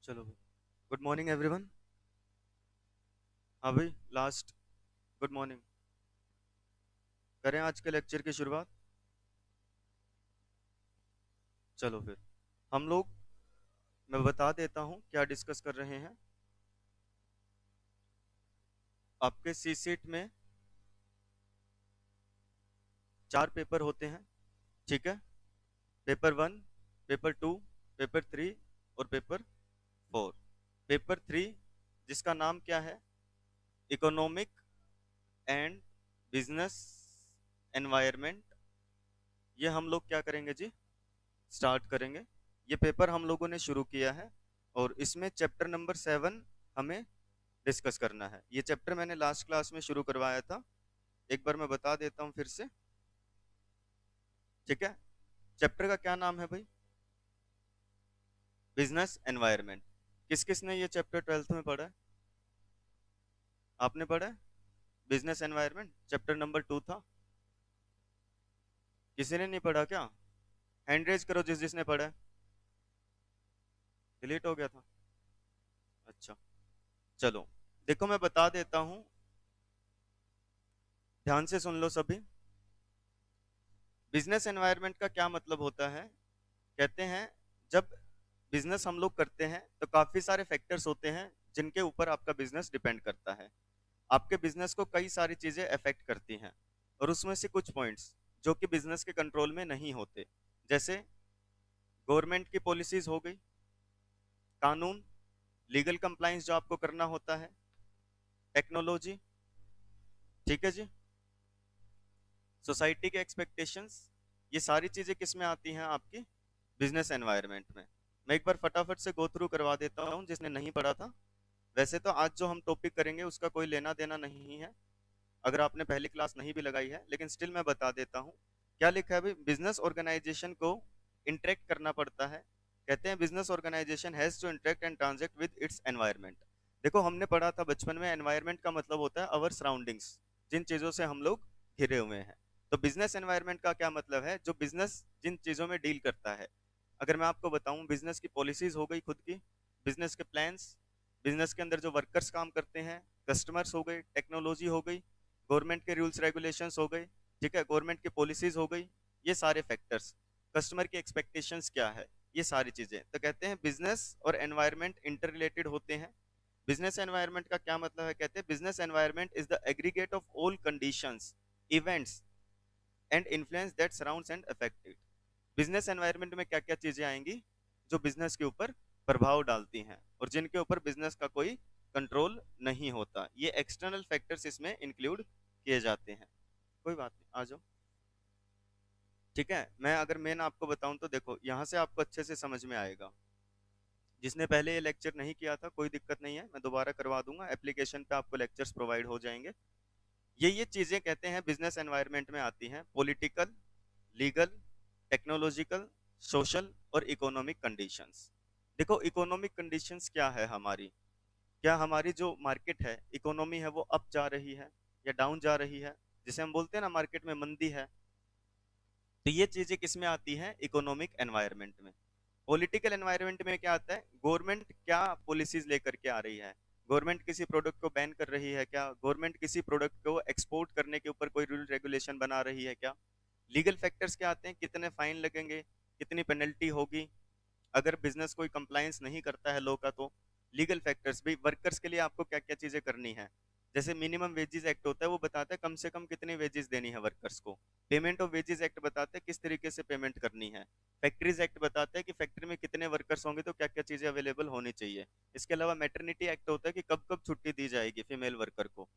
चलो भाई। Good morning everyone. हाँ भाई, लास्ट गुड मॉर्निंग। करें आज के लेक्चर की शुरुआत। चलो फिर हम लोग, मैं बता देता हूँ क्या डिस्कस कर रहे हैं। आपके सी सीट में 4 पेपर होते हैं, ठीक है। पेपर 1, पेपर 2, पेपर 3 और पेपर 4। पेपर 3 जिसका नाम क्या है, इकोनॉमिक एंड बिजनेस एनवायरनमेंट, ये हम लोग क्या करेंगे जी, स्टार्ट करेंगे। ये पेपर हम लोगों ने शुरू किया है और इसमें चैप्टर नंबर 7 हमें डिस्कस करना है। ये चैप्टर मैंने लास्ट क्लास में शुरू करवाया था, एक बार मैं बता देता हूँ फिर से, ठीक है। चैप्टर का क्या नाम है भाई, बिजनेस एनवायरनमेंट। किस किस ने ये चैप्टर 12th में पढ़ा है? आपने पढ़ा है बिजनेस एनवायरनमेंट, चैप्टर नंबर 2 था। किसी ने नहीं पढ़ा क्या? हैंड रेज करो जिस जिसने पढ़ा है। डिलीट हो गया था, अच्छा। चलो देखो, मैं बता देता हूँ, ध्यान से सुन लो सभी। बिजनेस एनवायरनमेंट का क्या मतलब होता है, कहते हैं जब बिजनेस हम लोग करते हैं तो काफी सारे फैक्टर्स होते हैं जिनके ऊपर आपका बिजनेस डिपेंड करता है। आपके बिजनेस को कई सारी चीजें अफेक्ट करती हैं और उसमें से कुछ पॉइंट्स जो कि बिजनेस के कंट्रोल में नहीं होते, जैसे गवर्नमेंट की पॉलिसीज हो गई, कानून, लीगल कंप्लाइंस जो आपको करना होता है, टेक्नोलॉजी, ठीक है जी, सोसाइटी के एक्सपेक्टेशंस, ये सारी चीजें किस में आती हैं, आपकी बिजनेस एनवायरनमेंट में। मैं एक बार फटाफट से गो थ्रू करवा देता हूँ जिसने नहीं पढ़ा था। वैसे तो आज जो हम टॉपिक करेंगे उसका कोई लेना देना नहीं है, अगर आपने पहली क्लास नहीं भी लगाई है, लेकिन स्टिल मैं बता देता हूँ क्या लिखा है। बिजनेस ऑर्गेनाइजेशन को इंटरेक्ट करना पड़ता है, कहते हैं business organisation has to interact and transact with its environment. देखो हमने पढ़ा था बचपन में, एनवायरनमेंट का मतलब होता है अवर सराउंडिंग्स, जिन चीजों से हम लोग घिरे हुए हैं। तो बिजनेस एनवायरनमेंट का क्या मतलब है, जो बिजनेस जिन चीजों में डील करता है। अगर मैं आपको बताऊं, बिजनेस की पॉलिसीज हो गई खुद की, बिजनेस के प्लान्स, बिजनेस के अंदर जो वर्कर्स काम करते हैं, कस्टमर्स हो गए, टेक्नोलॉजी हो गई, गवर्नमेंट के रूल्स रेगुलेशंस हो गए, ठीक है, गवर्नमेंट की पॉलिसीज हो गई, ये सारे फैक्टर्स, कस्टमर की एक्सपेक्टेशंस क्या है, ये सारी चीजें। तो कहते हैं बिजनेस और एनवायरनमेंट इंटर रिलेटेड होते हैं। बिजनेस एनवायरनमेंट का क्या मतलब है, कहते हैं business environment is the aggregate of all conditions, events and influence that surrounds and affect it. Business environment में क्या क्या चीजें आएंगी जो बिजनेस के ऊपर प्रभाव डालती हैं और जिनके ऊपर बिजनेस का कोई कंट्रोल नहीं होता, ये एक्सटर्नल फैक्टर्स इसमें इंक्लूड किए जाते हैं। कोई बात नहीं, आ जाओ, ठीक है। मैं अगर मेन आपको बताऊं तो देखो यहाँ से आपको अच्छे से समझ में आएगा। जिसने पहले ये लेक्चर नहीं किया था कोई दिक्कत नहीं है, मैं दोबारा करवा दूंगा, एप्लीकेशन पे आपको लेक्चर्स प्रोवाइड हो जाएंगे। ये चीजें कहते हैं बिजनेस एनवायरनमेंट में आती हैं, पॉलिटिकल, लीगल, टेक्नोलॉजिकल, सोशल और इकोनॉमिक कंडीशंस। देखो इकोनॉमिक कंडीशंस क्या है हमारी, क्या हमारी जो मार्केट है, इकोनॉमी है, वो अप जा रही है या डाउन जा रही है, जिसे हम बोलते हैं ना मार्केट में मंदी है। तो ये चीजें किस में आती हैं, इकोनॉमिक एनवायरनमेंट में। पॉलिटिकल एनवायरनमेंट में क्या आता है, गवर्नमेंट क्या पॉलिसीज लेकर के आ रही है, गवर्नमेंट किसी प्रोडक्ट को बैन कर रही है क्या, गवर्नमेंट किसी प्रोडक्ट को एक्सपोर्ट करने के ऊपर कोई रूल रेगुलेशन बना रही है क्या। लीगल फैक्टर्स क्या आते हैं, कितने फाइन लगेंगे, कितनी पेनल्टी होगी अगर बिजनेस कोई कंप्लायंस नहीं करता है लॉ का। तो लीगल फैक्टर्स भी, वर्कर्स के लिए आपको क्या क्या चीजें करनी है, जैसे मिनिमम वेजेस एक्ट होता है वो बताता है कम से कम कितनी वेजेस देनी है वर्कर्स को। पेमेंट ऑफ वेजेस एक्ट बताता है किस तरीके से पेमेंट करनी है। फैक्ट्रीज एक्ट बताता है कि फैक्ट्री में कितने वर्कर्स होंगे तो क्या क्या चीजें अवेलेबल होनी चाहिए। इसके अलावा मैटरनिटी एक्ट होता है कि कब कब छुट्टी दी जाएगी फीमेल वर्कर को।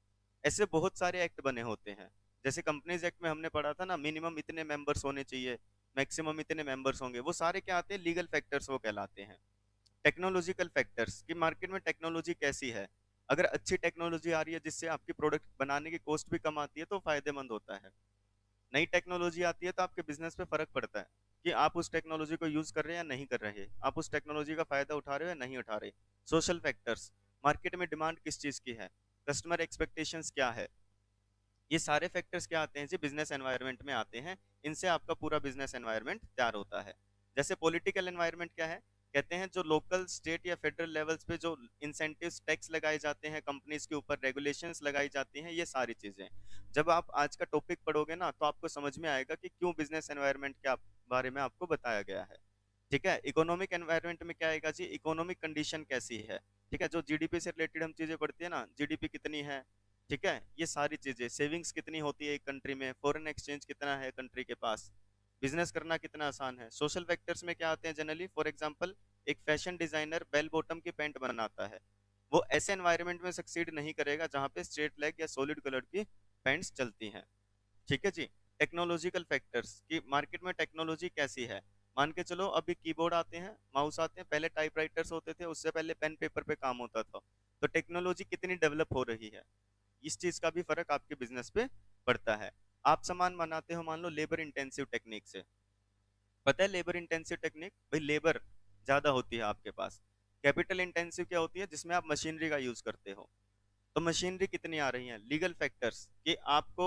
ऐसे बहुत सारे एक्ट बने होते हैं। जैसे कंपनीज एक्ट में हमने पढ़ा था ना, मिनिमम इतने मेंबर्स होने चाहिए, मैक्सिमम इतने मेंबर्स होंगे, वो सारे क्या आते हैं, लीगल फैक्टर्स वो कहलाते हैं। टेक्नोलॉजिकल फैक्टर्स कि मार्केट में टेक्नोलॉजी कैसी है, अगर अच्छी टेक्नोलॉजी आ रही है जिससे आपकी प्रोडक्ट बनाने की कॉस्ट भी कम आती है तो फायदेमंद होता है। नई टेक्नोलॉजी आती है तो आपके बिजनेस पे फर्क पड़ता है कि आप उस टेक्नोलॉजी को यूज कर रहे हैं या नहीं कर रहे, आप उस टेक्नोलॉजी का फायदा उठा रहे हो या नहीं उठा रहे। सोशल फैक्टर्स, मार्केट में डिमांड किस चीज की है, कस्टमर एक्सपेक्टेशंस क्या है, ये सारे फैक्टर्स क्या आते हैं जी, बिजनेस एनवायरनमेंट में आते हैं। इनसे आपका पूरा बिजनेस एनवायरनमेंट तैयार होता है। जैसे पॉलिटिकल एनवायरनमेंट क्या है, कहते हैं जो लोकल स्टेट या फेडरल लेवल्स पे जो इंसेंटिव्स टैक्स लगाए जाते हैं कंपनीज के ऊपर, रेगुलेशंस लगाई जाती हैं, ये सारी चीजें जब आप आज का टॉपिक पढ़ोगे ना तो आपको समझ में आएगा कि क्यों बिजनेस एनवायरनमेंट के बारे में आपको बताया गया है। ठीक है, इकोनॉमिक एनवायरनमेंट में क्या आएगा जी, इकोनॉमिक कंडीशन कैसी है। ठीक है, जो जीडीपी से रिलेटेड हम चीजें पढ़ती है ना, जीडीपी कितनी है, ठीक है, ये सारी चीजें, सेविंग्स कितनी होती है एक कंट्री में, फॉरेन एक्सचेंज कितना है कंट्री के पास, बिजनेस करना कितना आसान है। सोशल फैक्टर्स में क्या आते हैं जनरली, फॉर एग्जांपल एक फैशन डिजाइनर बेल बॉटम की पैंट बनाता है, वो ऐसे एनवायरनमेंट में सक्सीड नहीं करेगा जहां पे स्ट्रेट लेग या सॉलिड कलर की पैंट्स चलती हैं। ठीक है जी। टेक्नोलॉजिकल फैक्टर्स कि मार्केट में टेक्नोलॉजी कैसी है। मान के चलो अभी कीबोर्ड आते हैं, माउस आते हैं, पहले टाइपराइटर्स होते थे, उससे पहले पेन पेपर पे काम होता था। तो टेक्नोलॉजी कितनी डेवलप हो रही है, इस चीज का भी फर्क आपके बिजनेस पे पड़ता है। आप सामान बनाते हो मान लो लेबर इंटेंसिव टेक्निक से, पता है लेबर इंटेंसिव टेक्निक, भाई लेबर ज्यादा होती है आपके पास। कैपिटल इंटेंसिव क्या होती है, जिसमें आप मशीनरी का यूज करते हो। तो मशीनरी कितनी आ रही है, लीगल फैक्टर्स कि आपको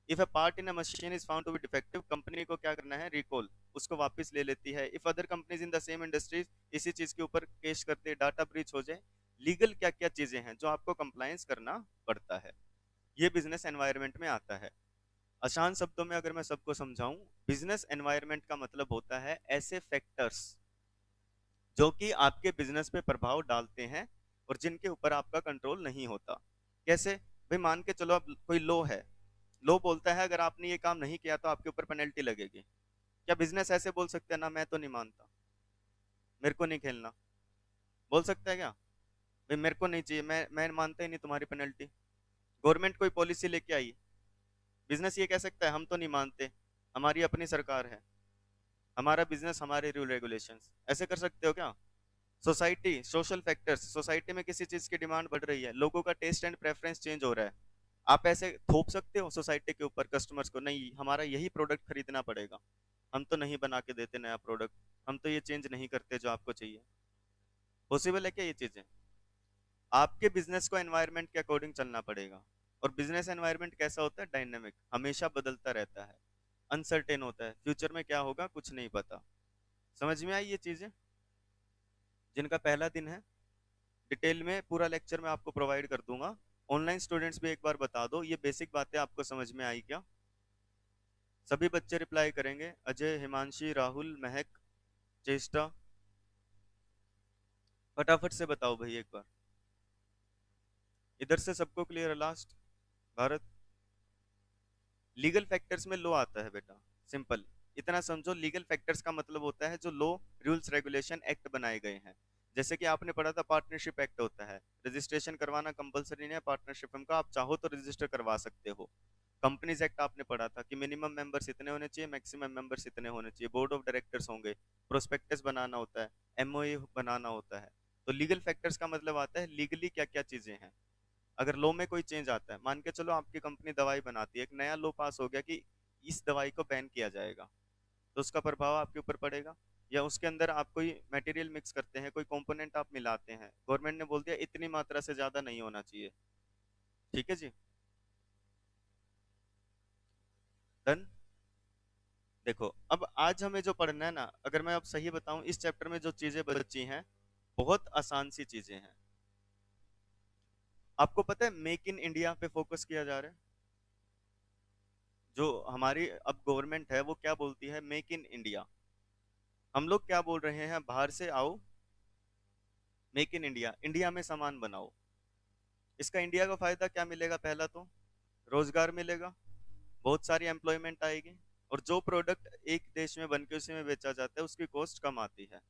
if a part in a machine is found to be defective, company को क्या करना है, रिकॉल, उसको वापस ले लेती है। If other companies in the same industries इसी चीज के ऊपर केस करते, डाटा ब्रीच हो जाए, लीगल क्या क्या चीजें हैं जो आपको कंप्लायंस करना पड़ता है, ये बिजनेस एनवायरनमेंट में आता है। आसान शब्दों में अगर मैं सबको समझाऊं, बिजनेस एनवायरनमेंट का मतलब होता है ऐसे फैक्टर्स जो कि आपके बिजनेस पे प्रभाव डालते हैं और जिनके ऊपर आपका कंट्रोल नहीं होता। कैसे, भाई मान के चलो अब कोई लॉ है, लॉ बोलता है अगर आपने ये काम नहीं किया तो आपके ऊपर पेनल्टी लगेगी। क्या बिजनेस ऐसे बोल सकते हैं ना, मैं तो नहीं मानता, मेरे को नहीं खेलना, बोल सकता है क्या, भाई मेरे को नहीं चाहिए, मैं मानता ही नहीं तुम्हारी पेनल्टी। गवर्नमेंट कोई पॉलिसी लेके आई, बिजनेस ये कह सकता है हम तो नहीं मानते, हमारी अपनी सरकार है, हमारा बिजनेस, हमारे रूल रेगुलेशंस, ऐसे कर सकते हो क्या। सोसाइटी, सोशल फैक्टर्स, सोसाइटी में किसी चीज की डिमांड बढ़ रही है, लोगों का टेस्ट एंड प्रेफरेंस चेंज हो रहा है, आप ऐसे थोप सकते हो सोसाइटी के ऊपर कस्टमर्स को, नहीं हमारा यही प्रोडक्ट खरीदना पड़ेगा, हम तो नहीं बना के देते नया प्रोडक्ट, हम तो ये चेंज नहीं करते जो आपको चाहिए। पॉसिबल है क्या ये चीजें। आपके बिजनेस को एनवायरनमेंट के अकॉर्डिंग चलना पड़ेगा। और बिजनेस एनवायरनमेंट कैसा होता है, डायनेमिक, हमेशा बदलता रहता है, अनसर्टेन होता है, फ्यूचर में क्या होगा कुछ नहीं पता। समझ में आई ये चीजें, जिनका पहला दिन है, डिटेल में पूरा लेक्चर मैं आपको प्रोवाइड कर दूंगा। ऑनलाइन स्टूडेंट्स भी एक बार बता दो ये बेसिक बातें आपको समझ में आई क्या। सभी बच्चे रिप्लाई करेंगे, अजय, हिमांशी, राहुल, महक, चेष्टा, फटाफट से बताओ भाई एक बार। इधर से सबको क्लियर है लास्ट, भारत। लीगल फैक्टर्स में लो आता है बेटा, सिंपल, इतना समझो, लीगल फैक्टर्स का मतलब होता है जो लो, रूल्स, रेगुलेशन, एक्ट बनाए गए हैं। जैसे कि आपने पढ़ा था पार्टनरशिप एक्ट होता है, रजिस्ट्रेशन करवाना कंपलसरी नहीं है पार्टनरशिप का, आप चाहो तो रजिस्टर करवा सकते हो। कंपनीज एक्ट आपने पढ़ा था कि मिनिमम मेंबर्स इतने होने चाहिए, मैक्सिमम मेंबर्स इतने होने चाहिए, बोर्ड ऑफ डायरेक्टर्स होंगे, प्रोस्पेक्टस बनाना होता है, एमओए बनाना होता है। तो लीगल फैक्टर्स का मतलब आता है लीगली क्या क्या चीजें हैं। अगर लॉ में कोई चेंज आता है, मान के चलो आपकी कंपनी दवाई बनाती है, एक नया लॉ पास हो गया कि इस दवाई को बैन किया जाएगा, तो उसका प्रभाव आपके ऊपर पड़ेगा। या उसके अंदर आप कोई मटेरियल मिक्स करते हैं, कोई कंपोनेंट आप मिलाते हैं, गवर्नमेंट ने बोल दिया इतनी मात्रा से ज्यादा नहीं होना चाहिए। ठीक है जी, डन। देखो अब आज हमें जो पढ़ना है ना, अगर मैं अब सही बताऊं, इस चैप्टर में जो चीजें बची हैं बहुत आसान सी चीजें हैं। आपको पता है मेक इन इंडिया पे फोकस किया जा रहा है। जो हमारी अब गवर्नमेंट है वो क्या बोलती है, मेक इन इंडिया। हम लोग क्या बोल रहे हैं, बाहर से आओ, मेक इन इंडिया, इंडिया में सामान बनाओ। इसका इंडिया का फायदा क्या मिलेगा, पहला तो रोजगार मिलेगा, बहुत सारी एम्प्लॉयमेंट आएगी, और जो प्रोडक्ट एक देश में बन के उसी में बेचा जाता है उसकी कॉस्ट कम आती है।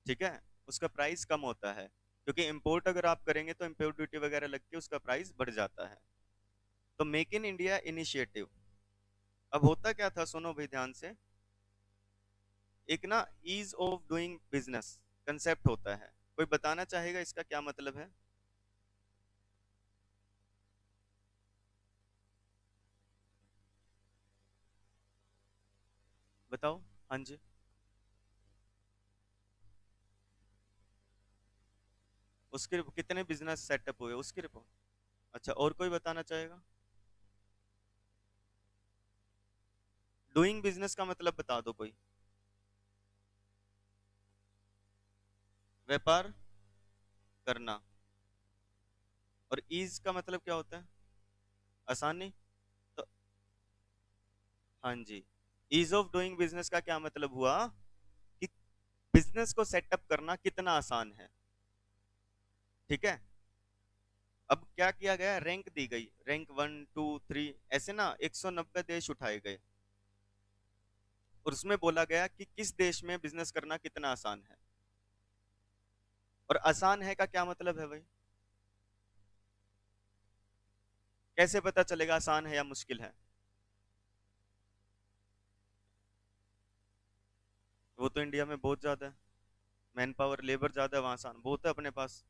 ठीक है, उसका प्राइस कम होता है, क्योंकि इंपोर्ट अगर आप करेंगे तो इंपोर्ट ड्यूटी वगैरह लग के उसका प्राइस बढ़ जाता है। तो मेक इन इंडिया इनिशिएटिव, अब होता क्या था, सुनो भाई ध्यान से, एक ना ease of doing business concept होता है, कोई बताना चाहेगा इसका क्या मतलब है। बताओ, हाँ जी। उसके कितने बिजनेस सेटअप हुए उसकी रिपोर्ट। अच्छा, और कोई बताना चाहेगा। डूइंग बिजनेस का मतलब बता दो कोई। व्यापार करना। और ईज का मतलब क्या होता है? आसानी। तो हाँ जी, ईज ऑफ डूइंग बिजनेस का क्या मतलब हुआ कि बिजनेस को सेटअप करना कितना आसान है। ठीक है। अब क्या किया गया, रैंक दी गई, रैंक 1 2 3 ऐसे ना 190 देश उठाए गए और उसमें बोला गया कि किस देश में बिजनेस करना कितना आसान है। और आसान है का क्या मतलब है भाई? कैसे पता चलेगा आसान है या मुश्किल है? वो तो इंडिया में बहुत ज्यादा है, मैन पावर लेबर ज्यादा है, वहां आसान बहुत है अपने पास।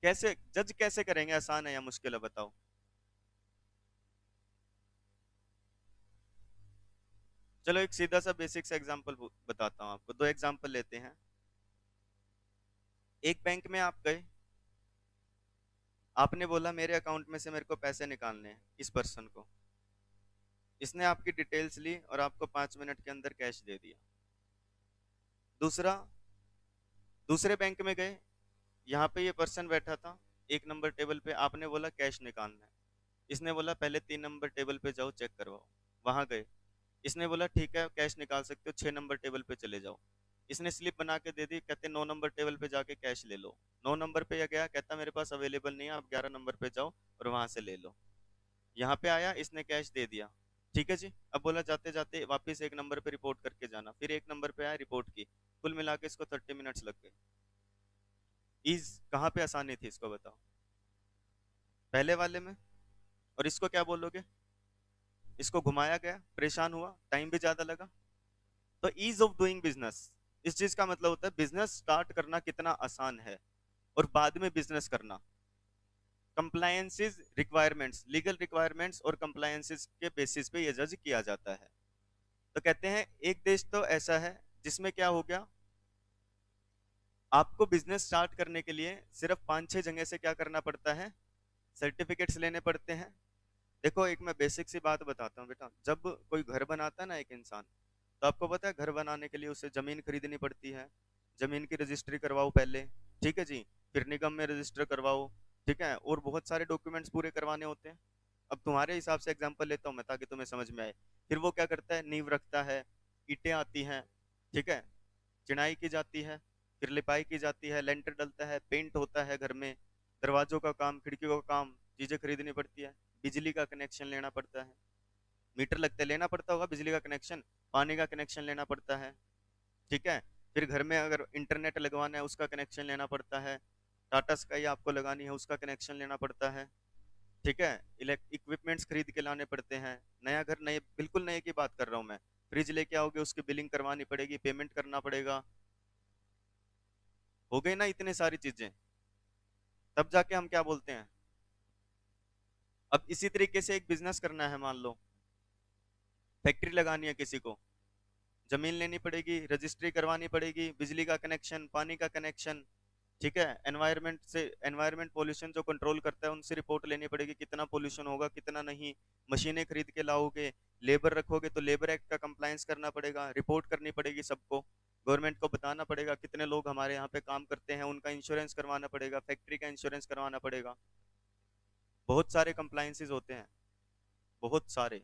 कैसे जज कैसे करेंगे आसान है या मुश्किल है, बताओ। चलो एक सीधा सा बेसिक सा एग्जांपल बताता हूँ आपको, दो एग्जांपल लेते हैं। एक बैंक में आप गए, आपने बोला मेरे अकाउंट में से मेरे को पैसे निकालने हैं इस पर्सन को। इसने आपकी डिटेल्स ली और आपको 5 मिनट के अंदर कैश दे दिया। दूसरा, दूसरे बैंक में गए, यहाँ पे ये पर्सन बैठा था 1 नंबर टेबल पे, आपने बोला कैश निकालना है। इसने बोला पहले 3 नंबर टेबल पे जाओ चेक करवाओ। वहां गए, इसने बोला ठीक है कैश निकाल सकते हो, 6 नंबर टेबल पे चले जाओ। इसने स्लिप बना के दे दी, कहते 9 नंबर टेबल पे जाके कैश ले लो। 9 नंबर पे या गया, कहता मेरे पास अवेलेबल नहीं है, आप 11 नंबर पे जाओ और वहां से ले लो। यहाँ पे आया, इसने कैश दे दिया। ठीक है जी, अब बोला जाते जाते वापस 1 नंबर पे रिपोर्ट करके जाना, फिर 1 नंबर पे आया, रिपोर्ट की। कुल मिला के इसको 30 मिनट्स लग गए। ईज कहाँ पे आसानी थी इसको बताओ? पहले वाले में। और इसको क्या बोलोगे? इसको घुमाया गया, परेशान हुआ, टाइम भी ज्यादा लगा। तो ईज ऑफ डूइंग बिजनेस, इस चीज का मतलब होता है बिजनेस स्टार्ट करना कितना आसान है और बाद में बिजनेस करना। कंप्लायंसेस रिक्वायरमेंट्स, लीगल रिक्वायरमेंट्स और कंप्लायंसेस के बेसिस पे ये जज किया जाता है। तो कहते हैं एक देश तो ऐसा है जिसमें क्या हो गया, आपको बिजनेस स्टार्ट करने के लिए सिर्फ 5 6 जगह से क्या करना पड़ता है, सर्टिफिकेट्स लेने पड़ते हैं। देखो एक मैं बेसिक सी बात बताता हूँ बेटा, जब कोई घर बनाता है ना एक इंसान, तो आपको पता है घर बनाने के लिए उसे जमीन खरीदनी पड़ती है। जमीन की रजिस्ट्री करवाओ पहले, ठीक है जी, फिर निगम में रजिस्टर करवाओ, ठीक है, और बहुत सारे डॉक्यूमेंट्स पूरे करवाने होते हैं। अब तुम्हारे हिसाब से एग्जांपल लेता हूँ मैं ताकि तुम्हें समझ में आए। फिर वो क्या करता है, नींव रखता है, ईंटें आती हैं, ठीक है, चिनाई की जाती है, फिर लिपाई की जाती है, लेंटर डलता है, पेंट होता है घर में, दरवाजों का काम, खिड़कियों का काम, चीजें खरीदनी पड़ती है, बिजली का कनेक्शन लेना पड़ता है, मीटर लगते लेना पड़ता होगा बिजली का कनेक्शन, पानी का कनेक्शन लेना पड़ता है, ठीक है। फिर घर में अगर इंटरनेट लगवाना है उसका कनेक्शन लेना पड़ता है, टाटा स्काई आपको लगानी है उसका कनेक्शन लेना पड़ता है, ठीक है। इक्विपमेंट्स खरीद के लाने पड़ते हैं, नया घर, नए बिल्कुल नए की बात कर रहा हूँ मैं। फ्रिज लेके आओगे उसकी बिलिंग करवानी पड़ेगी, पेमेंट करना पड़ेगा। हो गई ना इतनी सारी चीजें, तब जाके हम क्या बोलते हैं। अब इसी तरीके से एक बिजनेस करना है, मान लो फैक्ट्री लगानी है किसी को, जमीन लेनी पड़ेगी, रजिस्ट्री करवानी पड़ेगी, बिजली का कनेक्शन, पानी का कनेक्शन, ठीक है। एनवायरनमेंट से, एनवायरनमेंट पोल्यूशन जो कंट्रोल करता है उनसे रिपोर्ट लेनी पड़ेगी, कितना पोल्यूशन होगा कितना नहीं। मशीनें खरीद के लाओगे, लेबर रखोगे तो लेबर एक्ट का कंप्लायंस करना पड़ेगा, रिपोर्ट करनी पड़ेगी सबको, गवर्नमेंट को बताना पड़ेगा कितने लोग हमारे यहाँ पे काम करते हैं, उनका इंश्योरेंस करवाना पड़ेगा, फैक्ट्री का इंश्योरेंस करवाना पड़ेगा। बहुत सारे कंप्लायंसेस होते हैं, बहुत सारे।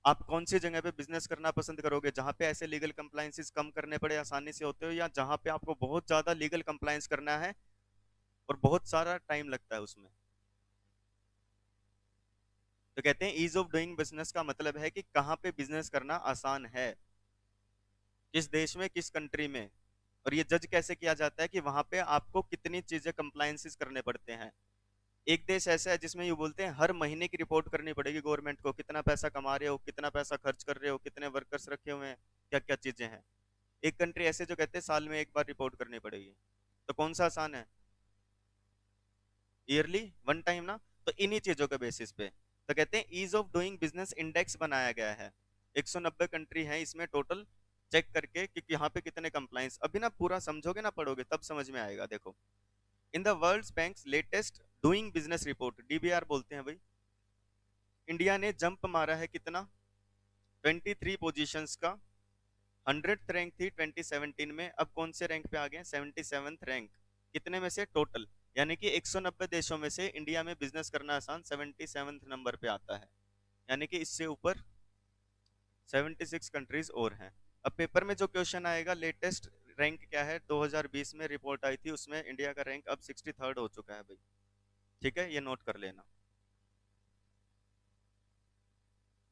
आप कौन सी जगह पे बिजनेस करना पसंद करोगे, जहां पे ऐसे लीगल कंप्लायंसेस कम करने पड़े आसानी से होते हो, या जहां पे आपको बहुत ज्यादा लीगल कंप्लायंस करना है और बहुत सारा टाइम लगता है उसमें? तो कहते हैं ईज ऑफ डूइंग बिजनेस का मतलब है कि कहाँ पे बिजनेस करना आसान है, किस देश में, किस कंट्री में। और ये जज कैसे किया जाता है कि वहां पे आपको कितनी चीजें कंप्लायंसेस करने पड़ते हैं। एक देश ऐसा है जिसमें ये बोलते हैं हर महीने की रिपोर्ट करनी पड़ेगी गवर्नमेंट को, कितना पैसा कमा रहे हो, कितना पैसा खर्च कर रहे हो, कितने वर्कर्स रखे हुए हैं, क्या क्या चीजें हैं। एक कंट्री ऐसे जो कहते हैं साल में एक बार रिपोर्ट करनी पड़ेगी। तो कौन सा आसान है? ईयरली, वन टाइम ना। तो इन्हीं चीजों के बेसिस पे तो कहते हैं ease of doing business index बनाया गया है। 190 कंट्री है इसमें टोटल, चेक करके कि यहाँ पे कितने कंप्लाइंस। अभी ना पूरा समझोगे ना, पढ़ोगे तब समझ में आएगा। देखो, in the world banks latest doing business report, DBR बोलते हैं भाई, इंडिया ने जंप मारा है कितना, 23 पोजीशंस का, 100th रैंक थी 2017 में, अब कौन से रैंक पे आ गए? 77th rank. कितने में से? टोटल, यानी कि 190 देशों में से इंडिया में बिजनेस करना आसान 77th नंबर पे आता है, यानी कि इससे ऊपर 76 कंट्रीज और हैं। अब पेपर में जो क्वेश्चन आएगा, लेटेस्ट रैंक क्या है, 2020 में रिपोर्ट आई थी, उसमें इंडिया का रैंक अब 63rd हो चुका है भाई। ठीक है, ये नोट कर लेना।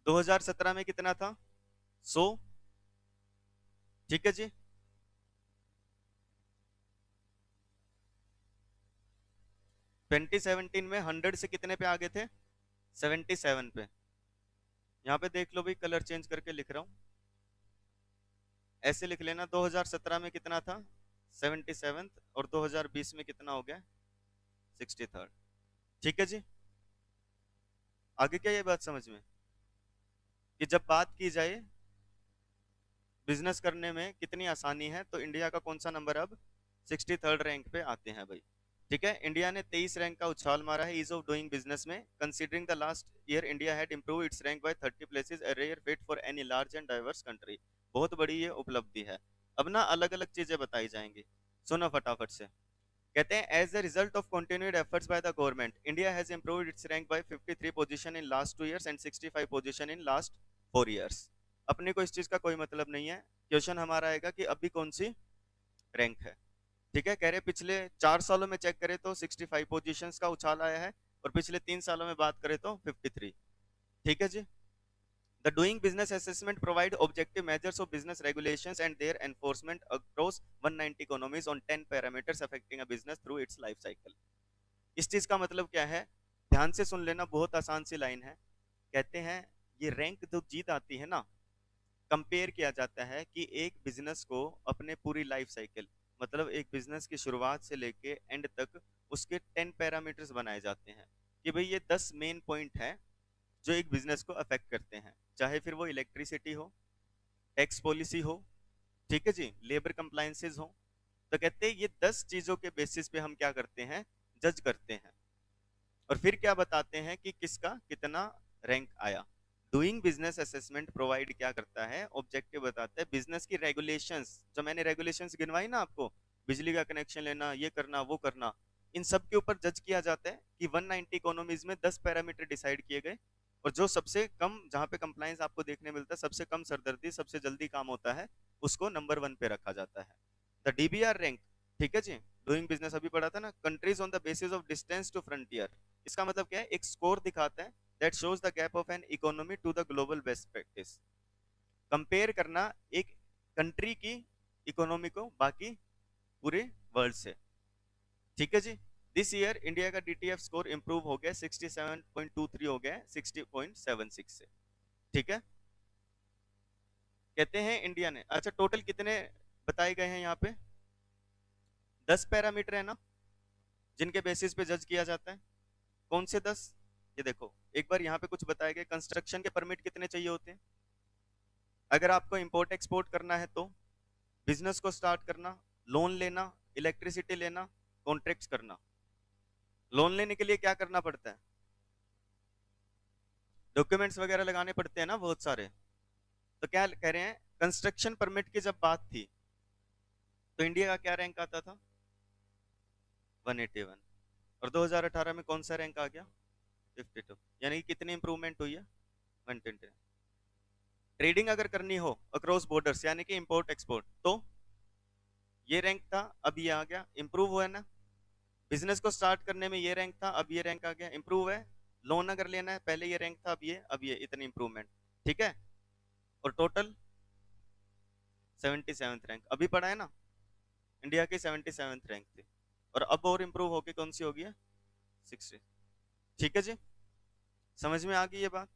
2017 में कितना था? 100। ठीक है जी। 2017 में 100 से कितने पे आ गए थे? 77 पे। यहाँ पे देख लो भाई, कलर चेंज करके लिख रहा हूँ, ऐसे लिख लेना। 2017 में कितना था? 77th। और 2020 में कितना हो गया? 63rd। ठीक है जी। आगे क्या ये बात समझ में, कि जब बात की जाए बिजनेस करने में कितनी आसानी है, तो इंडिया का कौन सा नंबर अब 63rd रैंक पे आते हैं भाई। ठीक है, इंडिया ने 23 रैंक का उछाल मारा है ईज ऑफ डूइंग बिजनेस में। Considering the last year India had improve its rank by 30 places, a rare feat for any large and diverse country. बहुत बड़ी ये उपलब्धि है। अब ना अलग अलग चीजें बताई जाएंगी, सुनो फटाफट से। कहते हैं as the result of continued efforts by the government, India has improved its rank by 53 position in last 2 years and 65 position in last 4 years। अपने को इस चीज का कोई मतलब नहीं है, क्वेश्चन हमारा आएगा कि अभी कौन सी रैंक है। ठीक है, कह रहे पिछले 4 सालों में चेक करें तो 65 पोजीशंस का उछाल आया है, और पिछले 3 सालों में बात करें तो 53। ठीक है जी। The Doing Business Assessment provide objective measures of business regulations and their enforcement across 190 economies on 10 parameters affecting a business through its life cycle। इस चीज का मतलब क्या है, ध्यान से सुन लेना, बहुत आसान सी लाइन है। कहते हैं ये रैंक जो जीत आती है ना, कंपेयर किया जाता है कि एक बिजनेस को अपने पूरी लाइफ साइकिल, मतलब एक बिजनेस की शुरुआत से लेके एंड तक उसके 10 पैरामीटर्स बनाए जाते हैं, कि भाई ये 10 मेन पॉइंट है जो एक बिजनेस को अफेक्ट करते हैं, चाहे फिर वो इलेक्ट्रिसिटी हो, टैक्स पॉलिसी हो, ठीक है जी, लेबर कंप्लायंसेस हो। तो कहते हैं ये 10 चीजों के बेसिस पे हम क्या करते हैं, जज करते हैं, और फिर क्या बताते हैं कि किसका कितना रैंक आया। डूइंग बिजनेस असेसमेंट प्रोवाइड क्या करता है, ऑब्जेक्टिव बताता है बिजनेस की रेगुलेशंस, जो मैंने रेगुलेशंस गिनवाई ना आपको, बिजली का कनेक्शन लेना, ये करना वो करना, इन सब के ऊपर जज किया जाता है कि 190 इकोनॉमीज में 10 पैरामीटर डिसाइड किए गए, और जो सबसे कम, जहां पे कंप्लायंस आपको देखने मिलता है, सबसे कम सरदर्दी, सबसे जल्दी काम होता है, उसको नंबर 1 पे रखा जाता है। द डीबीआर रैंक, ठीक है जी, डूइंग बिजनेस अभी पढ़ा था ना, countries on the basis of distance to frontier. इसका मतलब क्या है, एक स्कोर दिखाता है that shows the gap of an economy to the global best practice. Compare करना एक कंट्री की इकोनॉमी को बाकी पूरे वर्ल्ड से। ठीक है जी। दिस ईयर इंडिया का डीटीएफ स्कोर इंप्रूव हो गया, 67.23 हो गया 60.76 से। ठीक है, कहते हैं इंडिया ने, अच्छा टोटल कितने बताए गए हैं यहाँ पे? 10 पैरामीटर है ना, जिनके बेसिस पे जज किया जाता है। कौन से 10? ये देखो, एक बार यहाँ पे कुछ बताया गया, कंस्ट्रक्शन के परमिट कितने चाहिए होते हैं अगर आपको इंपोर्ट एक्सपोर्ट करना है, तो बिजनेस को स्टार्ट करना, लोन लेना, इलेक्ट्रिसिटी लेना, कॉन्ट्रैक्ट्स करना। लोन लेने के लिए क्या करना पड़ता है? डॉक्यूमेंट्स वगैरह लगाने पड़ते हैं ना बहुत सारे। तो क्या कह रहे हैं, कंस्ट्रक्शन परमिट की जब बात थी तो इंडिया का क्या रैंक आता था? 181। और 2018 में कौन सा रैंक आ गया? 52। यानी कि कितनी इंप्रूवमेंट हुई है? 120। ट्रेडिंग अगर करनी हो अक्रॉस बॉर्डर्स, यानी कि इंपोर्ट एक्सपोर्ट, तो ये रैंक था, अब ये आ गया, इंप्रूव हुआ है ना। बिजनेस को स्टार्ट करने में ये रैंक था, अब ये रैंक आ गया, इंप्रूव है। लोन अगर लेना है, पहले ये रैंक था, अब ये इतनी इंप्रूवमेंट। ठीक है, और टोटल 77th रैंक अभी पढ़ा है ना, इंडिया की 77th रैंक थी, और अब और इंप्रूव होके कौन सी होगी? 60। ठीक है जी, समझ में आ गई ये बात?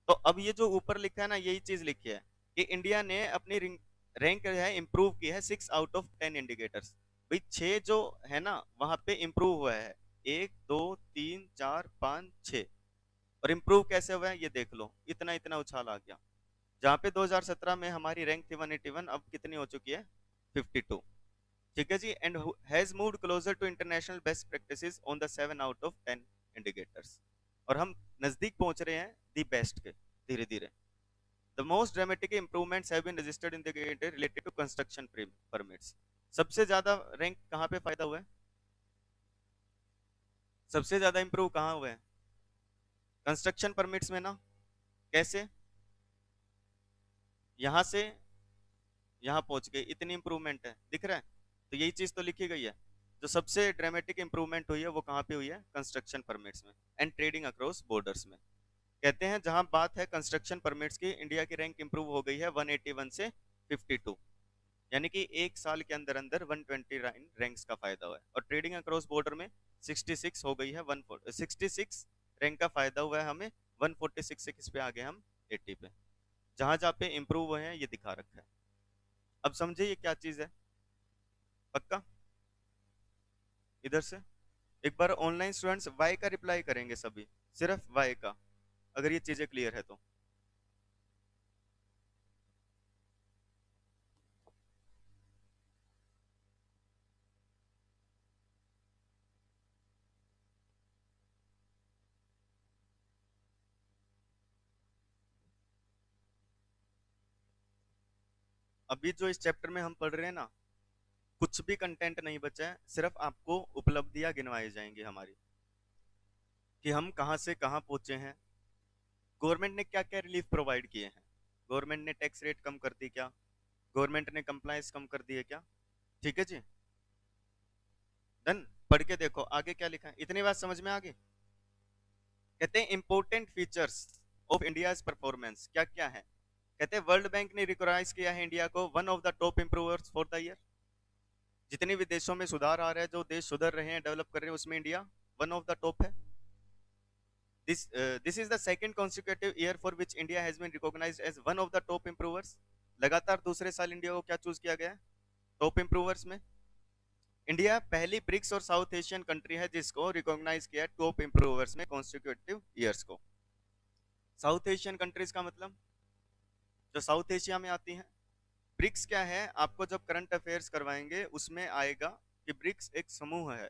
तो अब ये जो ऊपर लिखा है ना, यही चीज लिखी है कि इंडिया ने अपनी रैंक है इंप्रूव की है 6 आउट ऑफ 10 इंडिकेटर्स। भाई 6 जो है ना वहां पे इंप्रूव हुआ है, 1 2 3 4 5 6। और इंप्रूव कैसे हुआ है ये देख लो, इतना इतना उछाल आ गया। जहाँ पे 2017 में हमारी रैंक थी 181, अब कितनी हो चुकी है? 52। ठीक है जी, and has moved closer to international best practices on the 7 out of 10 indicators. और हम नजदीक पहुंच रहे हैं दी बेस्ट के, धीरे धीरे। The most dramatic improvements have been registered in the related to construction permits. सबसे ज्यादा रैंक कहाँ पे फायदा हुआ है, सबसे ज्यादा इंप्रूव कहाँ हुआ है, कंस्ट्रक्शन परमिट्स में ना। कैसे, यहां से यहाँ पहुंच गए, इतनी इंप्रूवमेंट है, दिख रहा है। तो यही चीज तो लिखी गई है, जो सबसे ड्रामेटिक इंप्रूवमेंट हुई है वो कहाँ पे हुई है, कंस्ट्रक्शन परमिट्स में एंड ट्रेडिंग अक्रॉस बॉर्डर्स में। कहते हैं जहां बात है कंस्ट्रक्शन परमिट्स की, इंडिया की रैंक इंप्रूव हो गई है 181 से 52, यानी कि एक साल के अंदर अंदर 129 रैंक्स का फायदा हुआ है। और ट्रेडिंग अक्रॉस बॉर्डर में 66 हो गई है, 66 रैंक का फायदा हुआ है हमें, 146 से किस पे आ गए हम, 80 पे। जहां जहां पे इंप्रूव हुए हैं ये दिखा रखा है। अब समझे ये क्या चीज है, पक्का। इधर से एक बार ऑनलाइन स्टूडेंट्स वाई का रिप्लाई करेंगे सभी, सिर्फ वाई का, अगर ये चीजें क्लियर है तो। अभी जो इस चैप्टर में हम पढ़ रहे हैं ना, कुछ भी कंटेंट नहीं बचा है, सिर्फ आपको उपलब्धियां गिनवाई जाएंगी हमारी, कि हम कहाँ से कहाँ पहुंचे हैं, गवर्नमेंट ने क्या क्या रिलीफ प्रोवाइड किए हैं, गवर्नमेंट ने टैक्स रेट कम कर दी क्या, गवर्नमेंट ने कंप्लायंस कम कर दी है क्या। ठीक है जी, डन। पढ़ के देखो आगे क्या लिखा है, इतनी बात समझ में आ गई। कहते हैं important features of India's performance क्या क्या है। कहते हैं वर्ल्ड बैंक ने रिकॉग्नाइज किया है इंडिया को one of the top improvers for the year. जितने भी देशों में सुधार आ रहा है, जो देश सुधर रहे हैं, डेवलप कर रहे हैं, उसमें India one of the top है। This is the second consecutive year for which India has been recognized as one of the top improvers। लगातार दूसरे साल इंडिया को क्या चूज किया गया है, टॉप इंप्रूवर्स में। इंडिया पहली ब्रिक्स और साउथ एशियन कंट्री है जिसको रिकॉग्नाइज किया टॉप इंप्रूवर्स में कॉन्सिक्यूटिव ईयर्स को। साउथ एशियन कंट्रीज का मतलब जो साउथ एशिया में आती हैं। ब्रिक्स क्या है, आपको जब करंट अफेयर्स करवाएंगे उसमें आएगा कि ब्रिक्स एक समूह है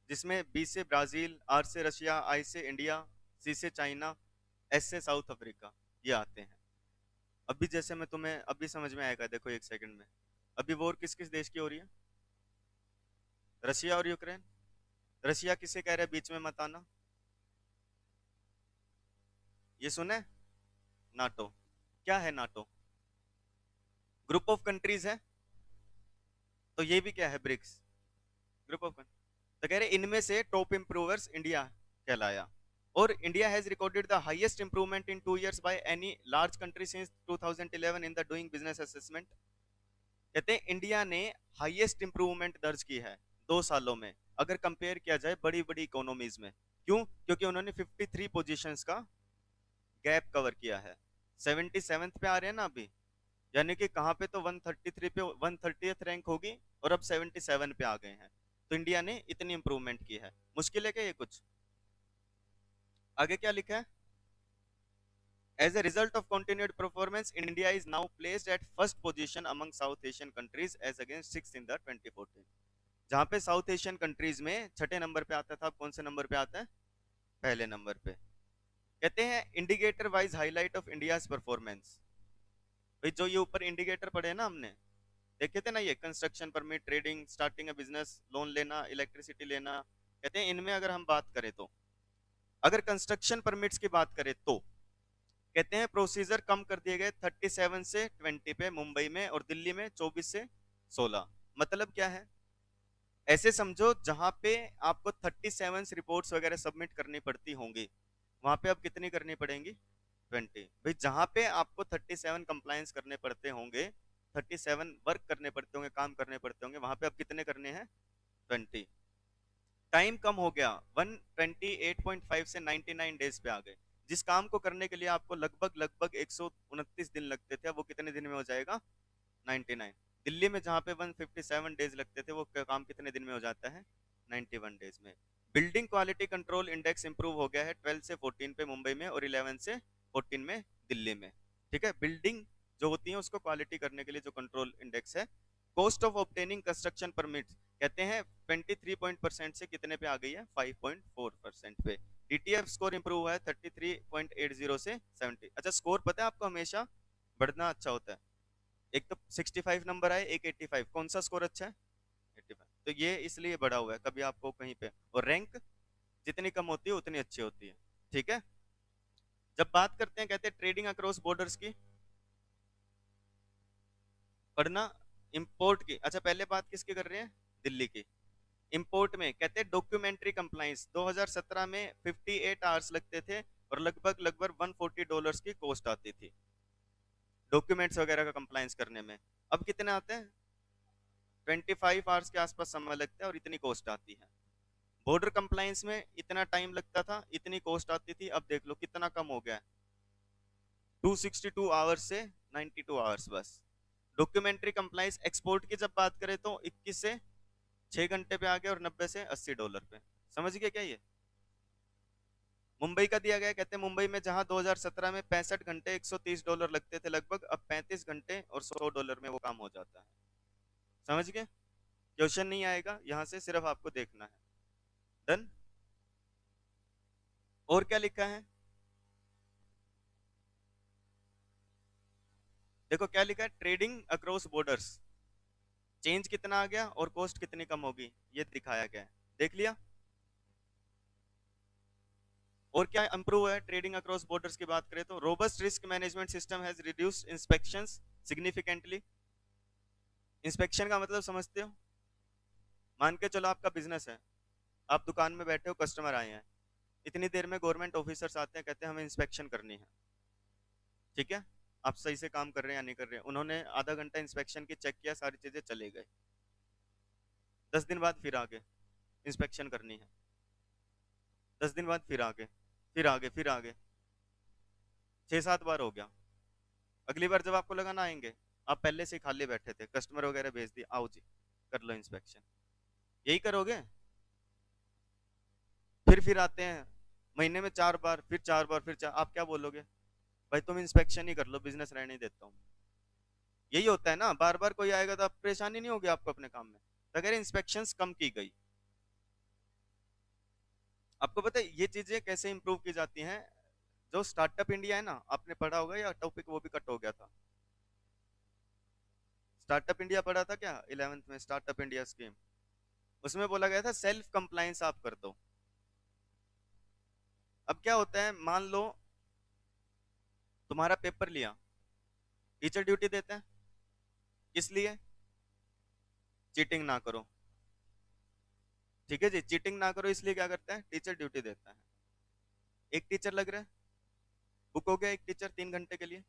जिसमें बी से ब्राजील, आर से रशिया, आई से इंडिया, सी से चाइना, एस से साउथ अफ्रीका, ये आते हैं। अभी जैसे मैं तुम्हें अभी समझ में आएगा, देखो एक सेकंड में। अभी वॉर किस किस देश की हो रही है, रशिया और यूक्रेन। रशिया किसे कह रहे हैं बीच में मत आना, ये सुने, नाटो। क्या है नाटो, ग्रुप ऑफ कंट्रीज है। तो ये भी क्या है, ब्रिक्स, ग्रुप ऑफ। तो कह रहे इनमें से टॉप इंप्रूवर्स इंडिया कहलाया। और India has recorded the highest improvement in 2 years by any large country since 2011 in the doing business assessment. कहते हैं इंडिया ने हाईएस्ट इंप्रूवमेंट दर्ज की है 2 सालों में, अगर कंपेयर किया जाए बड़ी बड़ी इकोनॉमीज में। क्यों, क्योंकि उन्होंने 53 पोजीशंस का गैप कवर किया है। 77th पे आ रहे हैं ना अभी, यानी कि कहाँ पे तो 133 पे 130th रैंक होगी, और अब 77 पे आ गए हैं। तो इंडिया ने इतनी इंप्रूवमेंट की है, मुश्किल है क्या ये कुछ। आगे क्या लिखा है, as a result of continued performance India is now placed at first position among South Asian countries as against sixth in the 2014। जहाँ पे साउथ एशियन कंट्रीज में छठे नंबर पे आता था, अब कौन से नंबर पे आता है, पहले नंबर पे। कहते हैं indicator wise highlight of India's performance. भाई जो ये ऊपर इंडिकेटर पढ़े ना हमने, देखे थे ना, ये construction permit, trading, starting a business, loan लेना, इलेक्ट्रिसिटी लेना। कहते हैं इनमें अगर हम बात करें तो, अगर कंस्ट्रक्शन परमिट्स की बात करें तो कहते हैं प्रोसीजर कम कर दिए गए 37 से 20 पे मुंबई में, और दिल्ली में 24 से 16। मतलब क्या है, ऐसे समझो जहां पे आपको 37 रिपोर्ट्स वगैरह सबमिट करनी पड़ती होंगी, वहां पे अब कितनी करनी पड़ेंगी, 20। भाई जहां पे आपको 37 कंप्लायंस करने पड़ते होंगे, 37 वर्क करने पड़ते होंगे, काम करने पड़ते होंगे, वहां पे अब कितने करने हैं, 20। टाइम कम हो गया, 128.5 से 99 डेज पे आ गए। जिस काम को करने के लिए आपको लगभग लगभग 129 दिन लगते थे, वो कितने दिन में हो जाएगा, 99। दिल्ली में जहाँ पे 157 डेज लगते थे, वो काम कितने दिन में हो जाता है, 91 डेज में। Building quality control index improve हो गया है 12 से 14 पे मुंबई में, और 11 से 14 में दिल्ली में। ठीक है, बिल्डिंग जो होती है उसको क्वालिटी करने के लिए जो कंट्रोल इंडेक्स है। Cost of obtaining construction permit कहते हैं 23% से कितने पे आ गई है, 5.4% पे। डीटीएफ स्कोर इंप्रूव हुआ है 33.80 से 70। अच्छा स्कोर पता है आपको हमेशा बढ़ना अच्छा होता है। एक तो 65 नंबर आए, एक 85, कौन सा स्कोर अच्छा है? 85। तो ये इसलिए बढ़ा हुआ है, कभी आपको कहीं पे, और रैंक जितनी कम होती है उतनी अच्छी होती है। ठीक है। जब बात करते हैं, कहते हैं ट्रेडिंग अक्रॉस बॉर्डर्स की, पढ़ना, इंपोर्ट की। अच्छा, पहले बात किसकी कर रहे हैं? दिल्ली की। इंपोर्ट में कहते हैं डॉक्यूमेंट्री कंप्लाइंस 2017 में 58 आवर्स लगते थे और लगभग लगभग $140 की कॉस्ट आती थी डॉक्यूमेंट्स वगैरह का कंप्लाइंस करने में। अब कितने आते हैं? 25 आवर्स के आसपास समय लगता है और इतनी कॉस्ट आती है। बॉर्डर कंप्लाइंस में इतना टाइम लगता था, इतनी कॉस्ट आती थी, अब देख लो कितना कम हो गया है, 262 आवर्स से 92 आवर्स बस। डॉक्यूमेंट्री कंप्लाइंस एक्सपोर्ट की जब बात करें तो 21 से 6 घंटे पे आ गया और 90 से $80 पे। समझ गए क्या ये? मुंबई का दिया गया, कहते हैं मुंबई में जहां 2017 में 65 घंटे $130 लगते थे लगभग, अब 35 घंटे और $100 में वो काम हो जाता है। समझ गए? क्वेश्चन नहीं आएगा यहाँ से, सिर्फ आपको देखना है। डन। और क्या लिखा है? देखो क्या लिखा है, ट्रेडिंग अक्रॉस बॉर्डर्स, चेंज कितना आ गया और कॉस्ट कितनी कम होगी, ये दिखाया गया है। देख लिया? और क्या इंप्रूव है ट्रेडिंग अक्रॉस बॉर्डर्स की बात करें तो, robust risk management system has reduced inspections significantly. Inspection का मतलब समझते हो? मान के चलो आपका बिजनेस है, आप दुकान में बैठे हो, कस्टमर आए हैं, इतनी देर में गवर्नमेंट ऑफिसर्स आते हैं, कहते हैं हमें इंस्पेक्शन करनी है। ठीक है, आप सही से काम कर रहे हैं या नहीं कर रहे हैं, उन्होंने आधा घंटा इंस्पेक्शन की चेक किया, सारी चीजें चले गए, 10 दिन बाद फिर आगे इंस्पेक्शन करनी है, 10 दिन बाद फिर आगे, फिर आगे, फिर आगे, 6-7 बार हो गया। अगली बार जब आपको लगा ना आएंगे, आप पहले से ही खाली बैठे थे, कस्टमर वगैरह भेज दिए, आओ जी कर लो इंस्पेक्शन, यही करोगे? फिर आते हैं महीने में 4 बार, फिर 4 बार, फिर आप क्या बोलोगे? भाई तुम इंस्पेक्शन ही कर लो, बिजनेस रहने ही देता हूँ। यही होता है ना, बार बार कोई आएगा तो आप परेशानी नहीं होगी आपको अपने काम में, तो अगर इंस्पेक्शंस कम की गई। आपको पता है ये चीजें कैसे इंप्रूव की जाती हैं? जो स्टार्टअप इंडिया है ना, आपने पढ़ा होगा या टॉपिक वो भी कट हो गया था? स्टार्टअप इंडिया पढ़ा था क्या 11th में, स्टार्टअप इंडिया स्कीम? उसमें बोला गया था सेल्फ कंप्लाइंस आप कर दो। अब क्या होता है, मान लो तुम्हारा पेपर लिया, टीचर ड्यूटी देते हैं, किस लिए? चीटिंग ना करो। ठीक है जी, चीटिंग ना करो, इसलिए क्या करता है, टीचर ड्यूटी देता है। एक टीचर लग रहा है, बुक हो गया एक टीचर 3 घंटे के लिए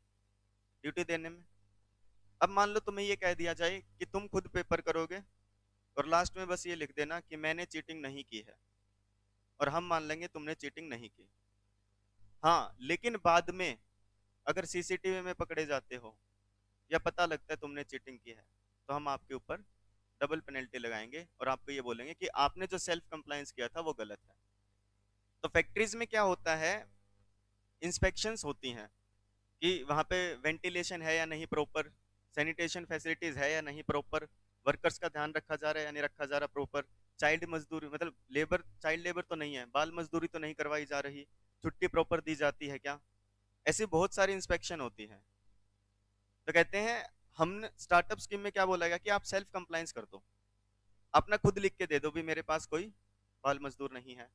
ड्यूटी देने में। अब मान लो तुम्हें ये कह दिया जाए कि तुम खुद पेपर करोगे और लास्ट में बस ये लिख देना कि मैंने चीटिंग नहीं की है, और हम मान लेंगे तुमने चीटिंग नहीं की। हाँ, लेकिन बाद में अगर सीसीटीवी में पकड़े जाते हो या पता लगता है तुमने चीटिंग की है, तो हम आपके ऊपर डबल पेनल्टी लगाएंगे और आपको ये बोलेंगे कि आपने जो सेल्फ कंप्लायंस किया था वो गलत है। तो फैक्ट्रीज में क्या होता है, इंस्पेक्शंस होती हैं कि वहाँ पे वेंटिलेशन है या नहीं प्रॉपर, सैनिटेशन फैसिलिटीज है या नहीं प्रॉपर, वर्कर्स का ध्यान रखा जा रहा है या नहीं रखा जा रहा प्रॉपर, चाइल्ड मजदूरी मतलब लेबर, चाइल्ड लेबर तो नहीं है, बाल मजदूरी तो नहीं करवाई जा रही, छुट्टी प्रॉपर दी जाती है क्या, ऐसी बहुत सारी इंस्पेक्शन होती है। तो कहते हैं, हम स्टार्टअप स्कीम में क्या बोला गया कि आप सेल्फ कंप्लायंस कर दो, अपना खुद लिख के दे दो भी मेरे पास कोई बाल मजदूर नहीं है,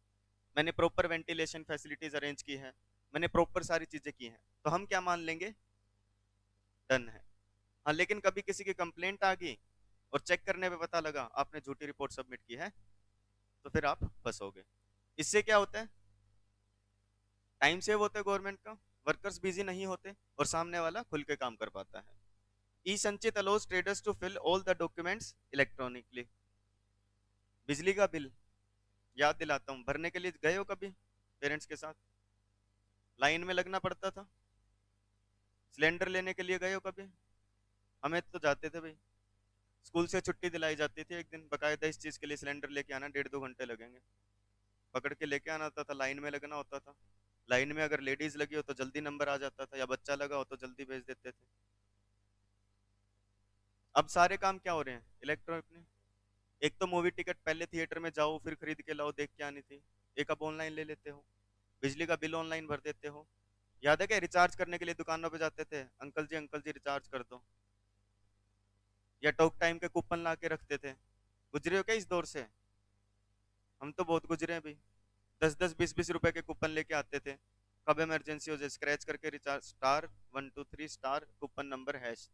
मैंने प्रॉपर वेंटिलेशन फैसिलिटीज अरेंज की है, मैंने प्रॉपर सारी चीजें की हैं, तो हम क्या मान लेंगे, डन है। हाँ, लेकिन कभी किसी की कंप्लेंट आ गई और चेक करने पे पता लगा आपने झूठी रिपोर्ट सबमिट की है, तो फिर आप फंसोगे। इससे क्या होता है, टाइम सेव होता है गवर्नमेंट का, वर्कर्स बिजी नहीं होते और सामने वाला खुल के काम कर पाता है। E Sanchit allows traders to fill all the documents electronically. बिजली का बिल याद दिलाता हूँ, भरने के लिए गए हो कभी पेरेंट्स के साथ, लाइन में लगना पड़ता था। सिलेंडर लेने के लिए गए हो कभी? हमें तो जाते थे भाई, स्कूल से छुट्टी दिलाई जाती थी एक दिन, बकायदा इस चीज के लिए सिलेंडर लेके आना, 1.5-2 घंटे लगेंगे, पकड़ के लेके आना होता था, लाइन में लगना होता था। लाइन में अगर लेडीज लगी हो तो जल्दी नंबर आ जाता था, या बच्चा लगा हो तो जल्दी भेज देते थे। अब सारे काम क्या हो रहे हैं, इलेक्ट्रॉनिक। एक तो मूवी टिकट पहले थिएटर में जाओ फिर खरीद के लाओ, देख के आनी थी, एक अब ऑनलाइन ले लेते हो, बिजली का बिल ऑनलाइन भर देते हो, याद है क्या, रिचार्ज करने के लिए दुकानों पे जाते थे, अंकल जी रिचार्ज कर दो, या टॉक टाइम के कूपन ला के रखते थे। गुजरे हो क्या इस दौर से? हम तो बहुत गुजरे हैं भाई। 10-10 20-20 रुपए के कूपन लेके आते थे, कब इमरजेंसी हो जाए स्क्रैच करके रिचार्ज, *123 कूपन नंबर हैश।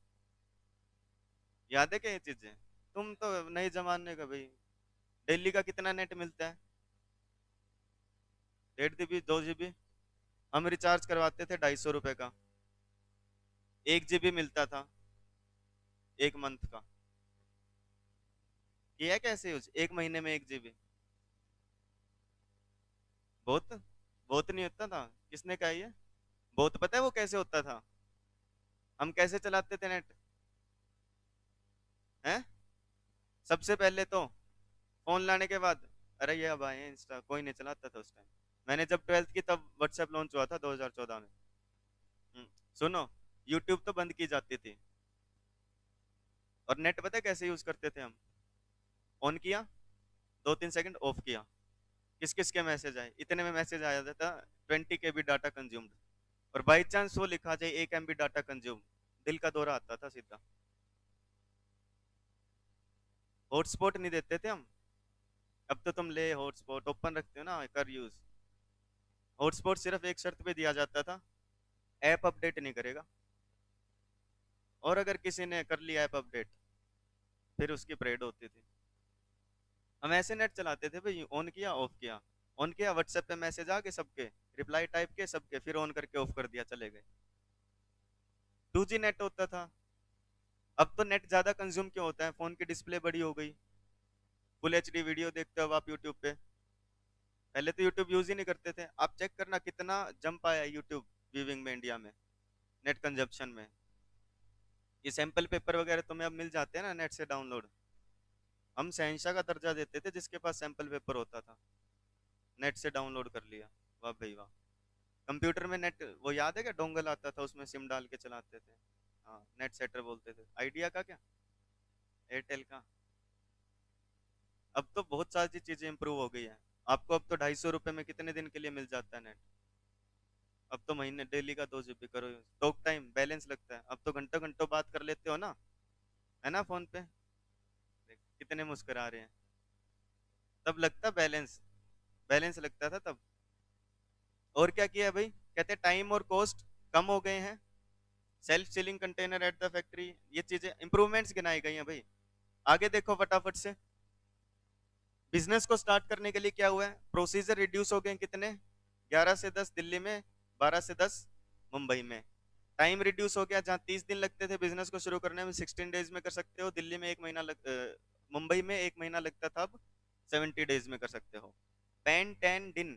याद है क्या ये चीजें? तुम तो नए जमाने का भाई। दिल्ली का कितना नेट मिलता है? 1.5 GB 2 GB। हम रिचार्ज करवाते थे 250 रुपए का, 1 GB मिलता था, 1 मंथ का। किया कैसे यूज, 1 महीने में 1 GB? बहुत बहुत नहीं होता था। किसने कहा ये? बहुत पता है वो कैसे होता था? हम कैसे चलाते थे नेट? हैं? सबसे पहले तो फोन लाने के बाद, अरे ये अब आए हैं इंस्टा, कोई नहीं चलाता था उस टाइम। मैंने जब 12th की तब व्हाट्सएप लॉन्च हुआ था 2014 में। हम्म, सुनो, यूट्यूब तो बंद की जाती थी, और नेट पता है कैसे यूज करते थे हम? ऑन किया, 2-3 सेकंड ऑफ किया, किस किस के मैसेज आए, इतने में मैसेज आया था, 20 KB डाटा कंज्यूम्ड, और बाई चांस वो लिखा जाए 1 MB डाटा कंज्यूम, दिल का दौरा आता था सीधा। हॉटस्पॉट नहीं देते थे हम। अब तो तुम ले हॉटस्पॉट ओपन रखते हो ना, कर यूज। हॉटस्पॉट सिर्फ एक शर्त पे दिया जाता था, ऐप अपडेट नहीं करेगा। और अगर किसी ने कर लिया ऐप अपडेट, फिर उसकी परेड होती थी। हम ऐसे नेट चलाते थे भाई, ऑन किया ऑफ किया, ऑन किया व्हाट्सएप पे मैसेज आ गए सबके, रिप्लाई टाइप के सबके, फिर ऑन करके ऑफ कर दिया, चले गए। 2G नेट होता था। अब तो नेट ज्यादा कंज्यूम क्यों होता है? फोन की डिस्प्ले बड़ी हो गई, फुल एचडी वीडियो देखते हो अब आप यूट्यूब पे। पहले तो यूट्यूब यूज ही नहीं करते थे। आप चेक करना कितना जंप आया यूट्यूब व्यूइंग में इंडिया में, नेट कंजप्शन में। ये सैंपल पेपर वगैरह तुम्हें अब मिल जाते हैं ना नेट से डाउनलोड। हम शहंशाह का दर्जा देते थे जिसके पास सैंपल पेपर होता था, नेट से डाउनलोड कर लिया, वाह भाई वाह। कंप्यूटर में नेट, वो याद है क्या, डोंगल आता था उसमें सिम डाल के चलाते थे। हाँ, नेट सेटर बोलते थे। आइडिया का क्या, एयरटेल का। अब तो बहुत सारी चीजें इंप्रूव हो गई है। आपको अब तो 250 रुपए में कितने दिन के लिए मिल जाता है नेट? अब तो महीने डेली का 2 GB करो। टॉक टाइम बैलेंस लगता है, अब तो घंटों घंटों बात कर लेते हो ना, है ना फोन पे। देख, कितने मुस्कुरा रहे हैं। तब लगता बैलेंस, बैलेंस लगता था तब। और क्या किया है भाई, कहते टाइम और कॉस्ट कम हो गए हैं, self ceiling container at the factory, ये चीजें इंप्रूवमेंट्स गिनाई गई हैं भाई। आगे देखो फटाफट से। बिजनेस को स्टार्ट करने के लिए क्या हुआ है, प्रोसीजर रिड्यूस हो गए हैं, कितने? 11 से 10 दिल्ली में, 12 से 10 मुंबई में। टाइम रिड्यूस हो गया, जहाँ 30 दिन लगते थे बिजनेस को शुरू करने में, 16 डेज में कर सकते हो। दिल्ली में 1 महीना मुंबई में 1 महीना लगता था, अब 70 डेज में कर सकते हो। पैन टैन डिन,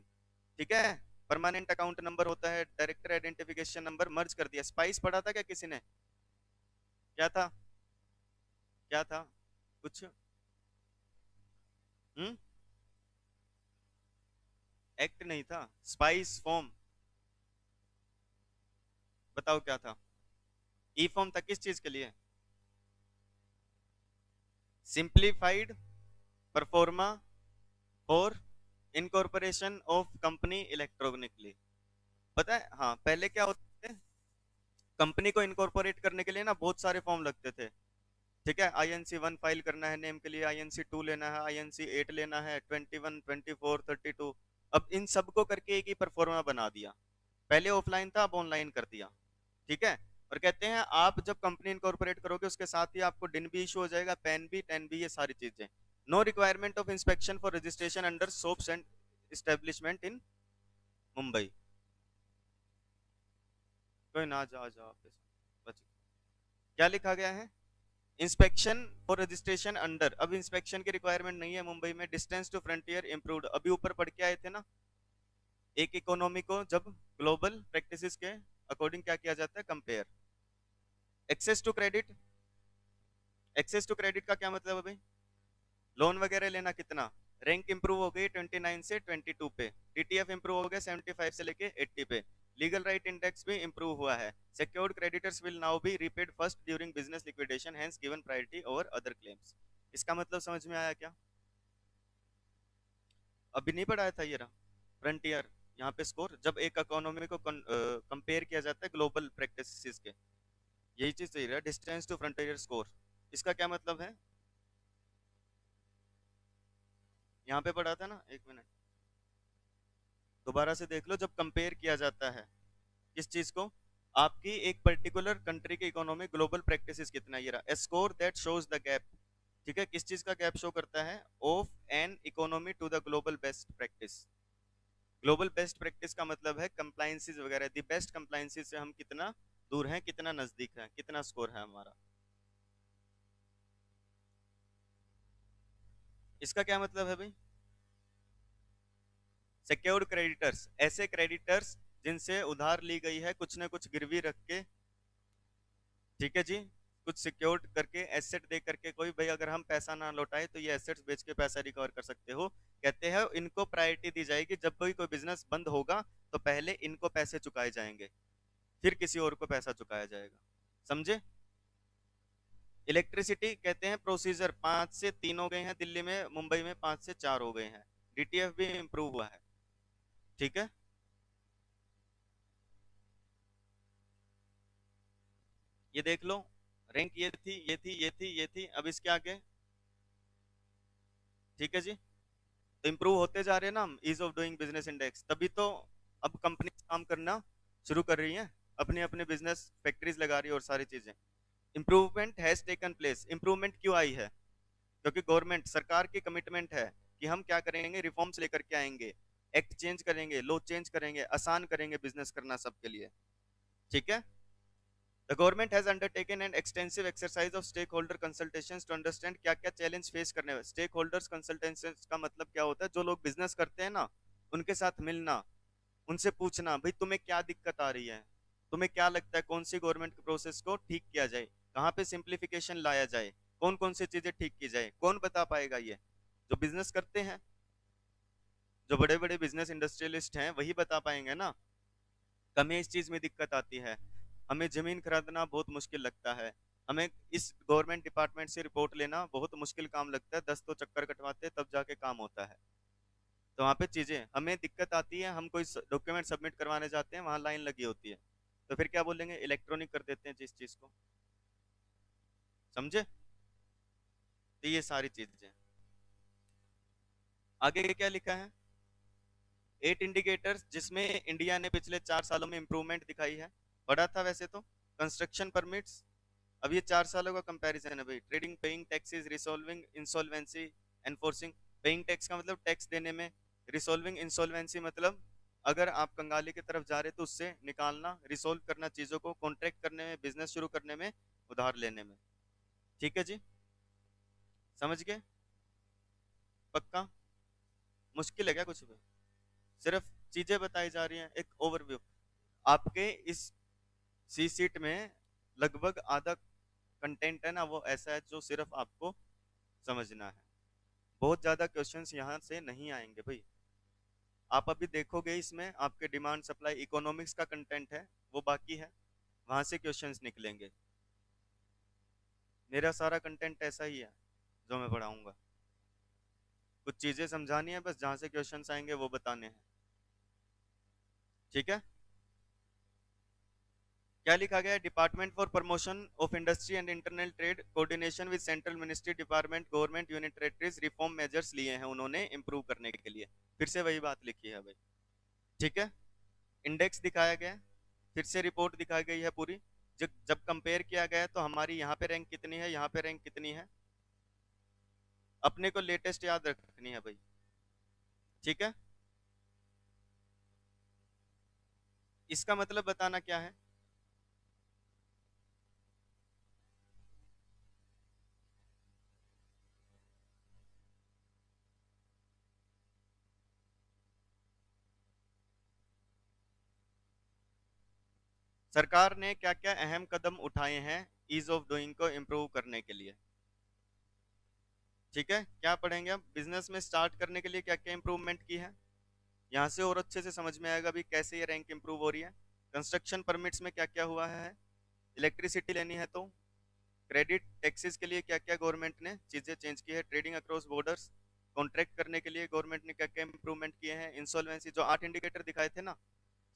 ठीक है। परमानेंट अकाउंट नंबर होता है, डायरेक्टर आइडेंटिफिकेशन नंबर मर्ज कर दिया। स्पाइस पढ़ा था क्या किसी ने? क्या था? क्या था? कुछ? हम्म, एक्ट नहीं था, स्पाइस फॉर्म। बताओ क्या था? ई फॉर्म था किस चीज के लिए? Simplified pro forma for incorporation of company electronically. पता है, हाँ पहले क्या होते थे, कंपनी को इनकॉर्पोरेट करने के लिए ना बहुत सारे फॉर्म लगते थे। ठीक है, INC 1 फाइल करना है नेम के लिए, INC 2 लेना है, INC 8 लेना है, 21 24 32। अब इन सबको करके एक ही परफॉर्मा बना दिया। पहले ऑफलाइन था, अब ऑनलाइन कर दिया। ठीक है। और कहते हैं आप जब कंपनी इनकॉर्पोरेट करोगे उसके साथ ही आपको डिन भी इशू हो जाएगा, पैन भी, टेन भी, ये सारी चीजें। No requirement of inspection for registration under shops and establishment in Mumbai. कोई ना, जाओ जाओ आप बच। क्या लिखा गया है? इंस्पेक्शन फॉर रजिस्ट्रेशन अंडर, अब इंस्पेक्शन की रिक्वायरमेंट नहीं है मुंबई में। डिस्टेंस टू फ्रंटियर इंप्रूव्ड, अभी ऊपर पढ़ के आए थे ना, एक इकोनॉमी को जब ग्लोबल प्रैक्टिसेस के अकॉर्डिंग क्या किया जाता है, compare. Access to credit, access to credit का क्या मतलब है भाई? लोन वगैरह लेना कितना? रैंक इंप्रूव हो गई 29 से 22 पे, TTF इंप्रूव हो गया 75 से लेके 80 पे, लीगल राइट इंडेक्स भी इंप्रूव हुआ है। Secured creditors will now be repaid first during business liquidation, hence given priority over other claims. इसका मतलब समझ में आया क्या? अभी नहीं पढ़ाया था ये रहा फ्रंटियर। यहाँ पे स्कोर, जब एक इकोनॉमी को कंपेयर किया जाता है ग्लोबल प्रैक्टिसेस के, यही चीज सही रहा, डिस्टेंस टू फ्रंटियर स्कोर। इसका क्या मतलब है, यहाँ पे पढ़ा था ना, एक मिनट दोबारा से देख लो। जब कंपेयर किया जाता है किस चीज को, आपकी एक पर्टिकुलर कंट्री की इकोनॉमी ग्लोबल प्रैक्टिसेस कितना, ये रहा, score that shows the gap. ठीक है, किस चीज का गैप शो करता है, of an economy to the global best practice. Global best practice का मतलब है कंप्लायंसेस वगैरह, दी बेस्ट कंप्लायंसेस से हम कितना दूर हैं, कितना नजदीक है, कितना स्कोर है हमारा। इसका क्या मतलब है भाई, सिक्योर्ड क्रेडिटर्स, ऐसे क्रेडिटर्स जिनसे उधार ली गई है कुछ ना कुछ गिरवी रख के, ठीक है जी, कुछ सिक्योर्ड करके एसेट दे करके, कोई भाई अगर हम पैसा ना लौटाए तो ये एसेट्स बेच के पैसा रिकवर कर सकते हो, कहते हैं इनको प्रायोरिटी दी जाएगी, जब भी कोई बिजनेस बंद होगा तो पहले इनको पैसे चुकाए जाएंगे, फिर किसी और को पैसा चुकाया जाएगा। समझे। इलेक्ट्रिसिटी कहते हैं प्रोसीजर 5 से 3 हो गए हैं दिल्ली में, मुंबई में 5 से 4 हो गए हैं, डीटीएफ भी इम्प्रूव हुआ है। ठीक है, ये देख लो, रैंक ये थी, ये थी, ये थी, ये थी, अब इसके आगे। ठीक है जी, तो इम्प्रूव होते जा रहे हैं ना हम, ease of doing business index, तभी तो अब कंपनी काम करना शुरू कर रही हैं, अपने अपने बिजनेस फैक्ट्रीज लगा रही है और सारी चीजें। Improvement has taken place, improvement क्यों आई है, क्योंकि गवर्नमेंट सरकार की कमिटमेंट है कि हम क्या करेंगे, रिफॉर्म्स लेकर के आएंगे, एक्ट चेंज करेंगे, लॉ चेंज करेंगे, आसान करेंगे बिजनेस करना सबके लिए। ठीक है, the government has undertaken an extensive exercise of stakeholder consultations to understand क्या क्या चैलेंज फेस करने हैं। स्टेक होल्डर्स कंसल्टेशंस का मतलब क्या होता है, जो लोग बिजनेस करते हैं ना, उनके साथ मिलना, उनसे पूछना भाई तुम्हें क्या दिक्कत आ रही है, तुम्हें क्या लगता है कौन सी गवर्नमेंट के प्रोसेस को ठीक किया जाए, कहाँ पे सिंप्लीफिकेशन लाया जाए, कौन कौन सी चीजें ठीक की जाए, कौन बता पाएगा, ये जो बिजनेस करते हैं, जो बड़े बड़े बिजनेस इंडस्ट्रियलिस्ट हैं वही बता पाएंगे ना। हमें इस चीज में दिक्कत आती है, हमें जमीन खरीदना बहुत मुश्किल लगता है, हमें इस गवर्नमेंट डिपार्टमेंट से रिपोर्ट लेना बहुत मुश्किल काम लगता है, 10 तो चक्कर कटवाते हैं तब जाके काम होता है। तो वहाँ पे चीजें हमें दिक्कत आती है, हम कोई डॉक्यूमेंट सबमिट करवाने जाते हैं, वहाँ लाइन लगी होती है, तो फिर क्या बोलेंगे, इलेक्ट्रॉनिक कर देते हैं जिस चीज को। समझे, तो ये सारी चीजें। आगे क्या लिखा है, 8 इंडिकेटर्स जिसमें इंडिया ने पिछले 4 सालों में इंप्रूवमेंट दिखाई है, बढ़ा था वैसे तो। कंस्ट्रक्शन परमिट्स, अब ये 4 सालों का कंपैरिजन है भाई, trading, paying taxes, resolving insolvency, enforcing. Paying tax का मतलब टैक्स देने में, रिसॉल्विंग इंसॉल्वेंसी मतलब अगर आप कंगाली की तरफ जा रहे तो उससे निकालना, रिसोल्व करना चीजों को, कॉन्ट्रैक्ट करने में, बिजनेस शुरू करने में, उधार लेने में। ठीक है जी, समझ गए, पक्का, मुश्किल है क्या कुछ भी, सिर्फ चीजें बताई जा रही हैं, एक ओवरव्यू। आपके इस सी सीट में लगभग आधा कंटेंट है ना वो ऐसा है जो सिर्फ आपको समझना है, बहुत ज्यादा क्वेश्चंस यहाँ से नहीं आएंगे भाई। आप अभी देखोगे इसमें आपके डिमांड सप्लाई इकोनॉमिक्स का कंटेंट है, वो बाकी है, वहां से क्वेश्चंस निकलेंगे। मेरा सारा कंटेंट ऐसा ही है जो मैं पढ़ाऊंगा, कुछ चीजें समझानी है बस, जहां से क्वेश्चंस आएंगे वो बताने हैं। ठीक है, क्या लिखा गया है, department for promotion of industry and internal trade coordination with central ministry department government unit territories reform measures लिए हैं उन्होंने इंप्रूव करने के लिए, फिर से वही बात लिखी है भाई। ठीक है, इंडेक्स दिखाया गया है, फिर से रिपोर्ट दिखाई गई है पूरी, जब जब कंपेयर किया गया है तो हमारी यहाँ पे रैंक कितनी है, यहाँ पे रैंक कितनी है, अपने को लेटेस्ट याद रखनी है भाई। ठीक है, इसका मतलब बताना क्या है, सरकार ने क्या क्या अहम कदम उठाए हैं ईज ऑफ डूइंग को इम्प्रूव करने के लिए। ठीक है, क्या पढ़ेंगे अब, बिजनेस में स्टार्ट करने के लिए क्या क्या इंप्रूवमेंट की है, यहाँ से और अच्छे से समझ में आएगा भी कैसे ये रैंक इंप्रूव हो रही है। कंस्ट्रक्शन परमिट्स में क्या क्या हुआ है, इलेक्ट्रिसिटी लेनी है तो, क्रेडिट टैक्सेस के लिए क्या क्या गवर्नमेंट ने चीजें चेंज की है, ट्रेडिंग अक्रॉस बॉर्डर्स, कॉन्ट्रैक्ट करने के लिए गवर्नमेंट ने क्या क्या इंप्रूवमेंट किए हैं, इंसॉल्वेंसी जो 8 इंडिकेटर दिखाए थे ना,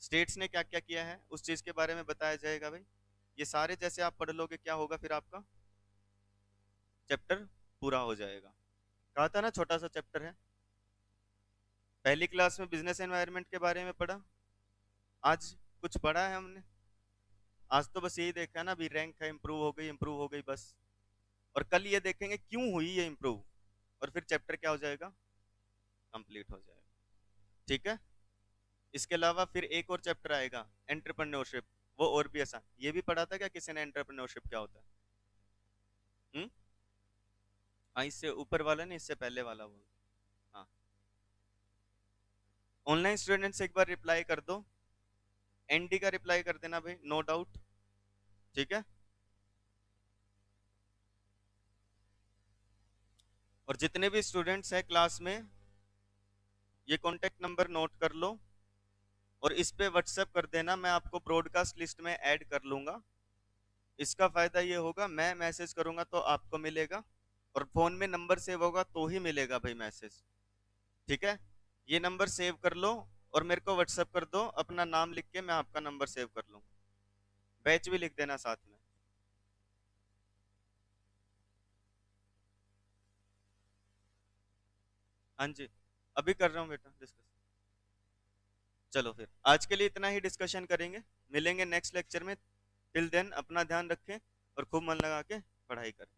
स्टेट्स ने क्या क्या किया है उस चीज के बारे में बताया जाएगा भाई। ये सारे जैसे आप पढ़ लोगे क्या होगा फिर आपका चैप्टर पूरा हो जाएगा। कहा था ना छोटा सा चैप्टर है। पहली क्लास में बिजनेस एनवायरनमेंट के बारे में पढ़ा, आज कुछ पढ़ा है हमने? आज तो बस यही देखा ना, भी रैंक है, इम्प्रूव हो गई बस। और कल ये देखेंगे क्यों हुई ये इम्प्रूव, और फिर चैप्टर क्या हो जाएगा, कंप्लीट हो जाएगा। ठीक है। इसके अलावा फिर एक और चैप्टर आएगा एंटरप्रेन्योरशिप, वो और भी आसान। ये भी पढ़ा था क्या किसी ने, एंटरप्रेन्योरशिप क्या होता है? हम्म। हाँ, इससे ऊपर वाला नहीं, इससे पहले वाला वो। हाँ। ऑनलाइन स्टूडेंट्स एक बार रिप्लाई कर दो, एनडी का रिप्लाई कर देना भाई, नो डाउट। ठीक है। और जितने भी स्टूडेंट्स हैं क्लास में, ये कॉन्टेक्ट नंबर नोट कर लो और इस पे व्हाट्सएप कर देना, मैं आपको ब्रॉडकास्ट लिस्ट में ऐड कर लूंगा। इसका फायदा ये होगा, मैं मैसेज करूंगा तो आपको मिलेगा, और फोन में नंबर सेव होगा तो ही मिलेगा भाई मैसेज। ठीक है। ये नंबर सेव कर लो और मेरे को व्हाट्सएप कर दो, अपना नाम लिख के मैं आपका नंबर सेव कर लूँ। बैच भी लिख देना साथ में। हाँ जी, अभी कर रहा हूँ बेटा डिस्कस। चलो फिर आज के लिए इतना ही डिस्कशन करेंगे, मिलेंगे नेक्स्ट लेक्चर में। टिल देन अपना ध्यान रखें और खूब मन लगा के पढ़ाई करें।